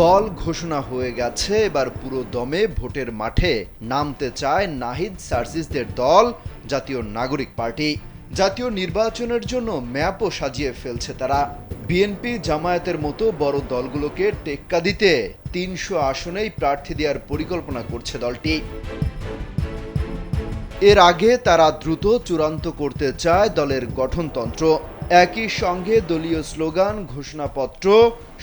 দল ঘোষণা হয়ে গেছে, এবার পুরো দমে ভোটের মাঠে নামতে চায় নাহিদ সার্জিসদের দল জাতীয় নাগরিক পার্টি। জাতীয় নির্বাচনের জন্য ম্যাপও সাজিয়ে ফেলছে তারা। বিএনপি জামায়াতের মতো বড় দলগুলোকে টেক্কা দিতে ৩০০ আসনেই প্রার্থী দেওয়ার পরিকল্পনা করছে দলটি। এর আগে তারা দ্রুত চূড়ান্ত করতে চায় দলের গঠনতন্ত্র। একই সঙ্গে দলীয় স্লোগান, ঘোষণাপত্র,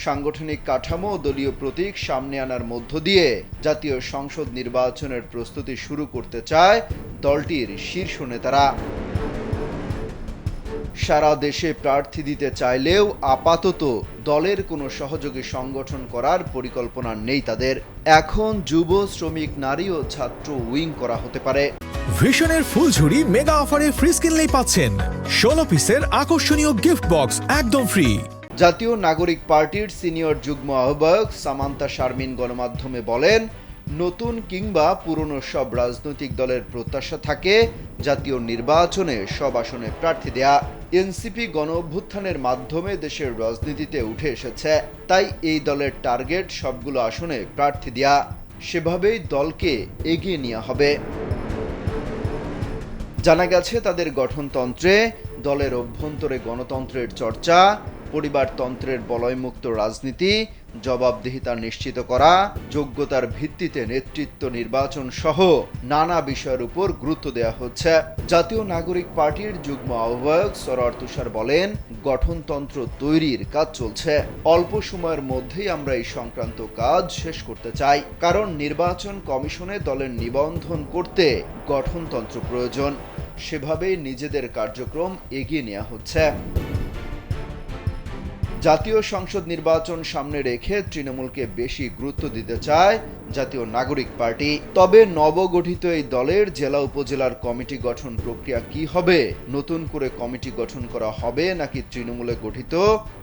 সাংগঠনিক কাঠামো ও দলীয় প্রতীক সামনে আনার মধ্য দিয়ে জাতীয় সংসদ নির্বাচনের প্রস্তুতি শুরু করতে চায় দলটির শীর্ষ নেতারা। সারা দেশে প্রার্থী দিতে চাইলেও আপাতত দলের কোনো সহযোগী সংগঠন করার পরিকল্পনা নেই তাদের। এখন যুব, শ্রমিক, নারী ও ছাত্র উইং করা হতে পারে। ভিশনের ফুলঝুরি মেগা অফারে ফ্রিজ কিনলেই পাচ্ছেন 16 পিসের আকর্ষণীয় গিফট বক্স একদম ফ্রি। জাতীয় নাগরিক পার্টির সিনিয়র যুগ্ম আহ্বায়ক সামান্তা শারমিন গণমাধ্যমে বলেন, নতুন কিংবা পুরনো সব রাজনৈতিক দলের প্রত্যাশা থাকে জাতীয় নির্বাচনে সব আসনে প্রার্থী দেয়া। এনসিপি গণ অভ্যুত্থানের মাধ্যমে দেশের রাজনীতিতে উঠে এসেছে, তাই এই দলের টার্গেট সবগুলো আসনে প্রার্থী দেয়া। সেভাবেই দলকে এগিয়ে নেওয়া হবে। জানা গেছে তাদের গঠনতন্ত্রে দলের অভ্যন্তরে গণতন্ত্রের চর্চা, পরিবারতন্ত্রের বলয়মুক্ত রাজনীতি, জবাবদিহিতা নিশ্চিত করা, যোগ্যতার ভিত্তিতে নেতৃত্ব নির্বাচন সহ নানা বিষয়ের উপর গুরুত্ব দেওয়া হচ্ছে। জাতীয় নাগরিক পার্টির যুগ্ম আহ্বায়ক সরোয়ার তুষার বলেন, গঠনতন্ত্র তৈরির কাজ চলছে। অল্প সময়ের মধ্যেই আমরা এই সংক্রান্ত কাজ শেষ করতে চাই, কারণ নির্বাচন কমিশনে দলের নিবন্ধন করতে গঠনতন্ত্র প্রয়োজন। সেভাবেই নিজেদের কার্যক্রম এগিয়ে নেওয়া হচ্ছে। জাতীয় সংসদ নির্বাচন সামনে রেখে তৃণমূলকে বেশি গুরুত্ব দিতে চায় জাতীয় নাগরিক পার্টি। তবে নবগঠিত এই দলের জেলা উপজেলার কমিটি গঠন প্রক্রিয়া কি হবে? নতুন করে কমিটি গঠন করা হবে নাকি তৃণমূলে গঠিত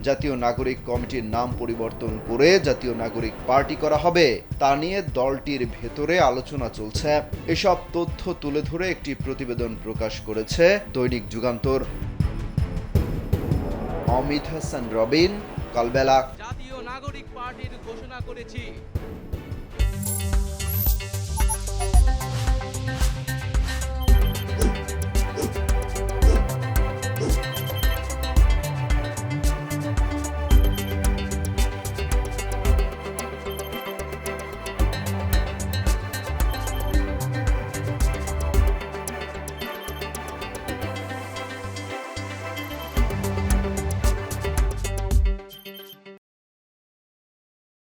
জাতীয় নাগরিক কমিটির নাম পরিবর্তন করে জাতীয় নাগরিক পার্টি করা হবে, তা নিয়ে দলটির ভেতরে আলোচনা চলছে। এসব তথ্য তুলে ধরে একটি প্রতিবেদন প্রকাশ করেছে দৈনিক যুগান্তর। অমিত হাসান রবিন, কালবেলা। জাতীয় নাগরিক পার্টির ঘোষণা করেছি।